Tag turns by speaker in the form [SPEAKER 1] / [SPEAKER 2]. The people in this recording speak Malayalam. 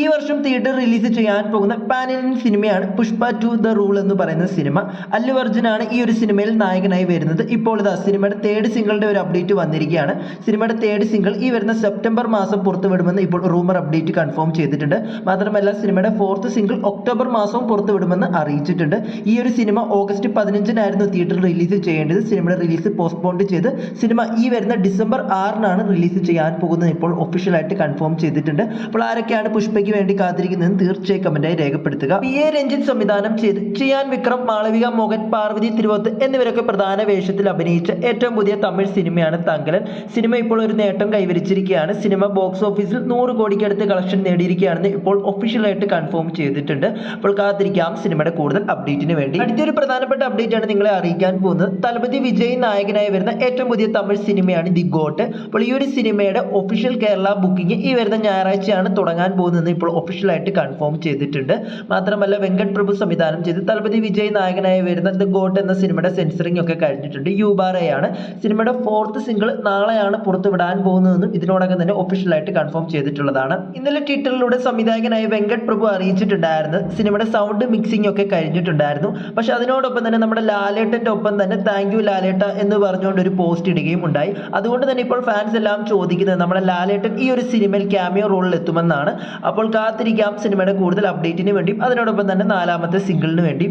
[SPEAKER 1] ഈ വർഷം തിയേറ്റർ റിലീസ് ചെയ്യാൻ പോകുന്ന പാൻ ഇന്ത്യൻ സിനിമയാണ് പുഷ്പ 2 ദ റൂൾ എന്ന് പറയുന്ന സിനിമ. അല്ലു അർജുനാണ് ഈ ഒരു സിനിമയിൽ നായകനായി വരുന്നത്. ഇപ്പോൾ ഇതാ സിനിമയുടെ തേർഡ് സിംഗിളിന്റെ ഒരു അപ്ഡേറ്റ് വന്നിരിക്കുകയാണ്. സിനിമയുടെ തേർഡ് സിംഗിൾ ഈ വരുന്ന സെപ്റ്റംബർ മാസം പുറത്തുവിടുമെന്ന് ഇപ്പോൾ റൂമർ അപ്ഡേറ്റ് കൺഫേം ചെയ്തിട്ടുണ്ട്. മാത്രമല്ല സിനിമയുടെ ഫോർത്ത് സിംഗിൾ ഒക്ടോബർ മാസവും പുറത്തുവിടുമെന്ന് അറിയിച്ചിട്ടുണ്ട്. ഈ ഒരു സിനിമ ഓഗസ്റ്റ് 15-നായിരുന്നു തിയേറ്ററിൽ റിലീസ് ചെയ്യേണ്ടത്. സിനിമയുടെ റിലീസ് പോസ്റ്റ്പോൺ ചെയ്ത് സിനിമ ഈ വരുന്ന ഡിസംബർ 6-നാണ് റിലീസ് ചെയ്യാൻ പോകുന്നത് ഇപ്പോൾ ഒഫീഷ്യലായിട്ട് കൺഫേം ചെയ്തിട്ടുണ്ട്. അപ്പോൾ ആരൊക്കെയാണ് പുഷ്പയ്ക്ക് വേണ്ടി കാത്തിരിക്കുന്നതെന്ന് തീർച്ചയായും കമന്റായി രേഖപ്പെടുത്തുക. PA രഞ്ജിത്ത് സംവിധാനം ചെയ്ത് ചിയാൻ വിക്രം, മാളവിക മോഹൻ, പാർവതി തിരുവോത്ത് എന്നിവരൊക്കെ പ്രധാന വേഷത്തിൽ അഭിനയിച്ച ഏറ്റവും പുതിയ തമിഴ് സിനിമയാണ് തങ്കലൻ. സിനിമ ഇപ്പോൾ ഒരു നേട്ടം കൈവരിച്ചിരിക്കുകയാണ്. സിനിമ ബോക്സ് ഓഫീസിൽ 100 കോടിക്കടുത്ത് കളക്ഷൻ നേടിയിരിക്കുകയാണെന്ന് ഇപ്പോൾ ഒഫീഷ്യലായിട്ട് കൺഫേം ചെയ്തിട്ടുണ്ട്. അപ്പോൾ കാത്തിരിക്കാം സിനിമയുടെ കൂടുതൽ അപ്ഡേറ്റിന് വേണ്ടി. അടുത്തൊരു പ്രധാനപ്പെട്ട അപ്ഡേറ്റ് ആണ് നിങ്ങളെ അറിയിക്കാൻ പോകുന്നത്. തലപതി വിജയ് നായകനായി വരുന്ന ഏറ്റവും പുതിയ തമിഴ് സിനിമയാണ് ദി ഗോട്ട്. അപ്പോൾ ഈ ഒരു സിനിമയുടെ ഒഫീഷ്യൽ കേരള ബുക്കിംഗ് ഈ വരുന്ന ഞായറാഴ്ചയാണ് തുടങ്ങാൻ പോകുന്നത് ഇപ്പോൾ ഒഫീഷ്യലായിട്ട് കൺഫേം ചെയ്തിട്ടുണ്ട്. മാത്രമല്ല വെങ്കട് പ്രഭു സംവിധാനം ചെയ്ത് തലപതി വിജയ് നായകനായി വരുന്ന ദ ഗോട്ട് എന്ന സിനിമയുടെ സെൻസറിംഗ് ഒക്കെ കഴിഞ്ഞിട്ടുണ്ട്. യുബാറയാണ് സിനിമയുടെ ഫോർത്ത് സിംഗിൾ നാളെയാണ് പുറത്തുവിടാൻ പോകുന്നതെന്നും ഇതിനോടകം തന്നെ ഒഫീഷ്യലായിട്ട് കൺഫേം ചെയ്തിട്ടുള്ളതാണ്. ഇന്നലെ ട്വിറ്ററിലൂടെ സംവിധായകനായ വെങ്കട് പ്രഭു അറിയിച്ചിട്ടുണ്ടായിരുന്നു സിനിമയുടെ സൗണ്ട് മിക്സിംഗ് ഒക്കെ കഴിഞ്ഞിട്ടുണ്ടായിരുന്നു. പക്ഷെ അതിനോടൊപ്പം തന്നെ നമ്മുടെ ലാലേട്ടന്റെ ഒപ്പം തന്നെ താങ്ക് യു ലാലേട്ട എന്ന് പറഞ്ഞുകൊണ്ട് ഒരു പോസ്റ്റ് ഇടുകയും ഉണ്ടായി. അതുകൊണ്ട് തന്നെ ഇപ്പോൾ ഫാൻസ് എല്ലാം ചോദിക്കുന്നത് നമ്മുടെ ലാലേട്ടൻ ഈ ഒരു സിനിമയിൽ ക്യാമിയോ റോളിൽ എത്തുമെന്നാണ്. അപ്പോൾ കാത്തിരിക്കാം സിനിമയുടെ കൂടുതൽ അപ്ഡേറ്റിന് വേണ്ടിയും അതിനോടൊപ്പം തന്നെ 4ാമത്തെ സിംഗിളിന് വേണ്ടി.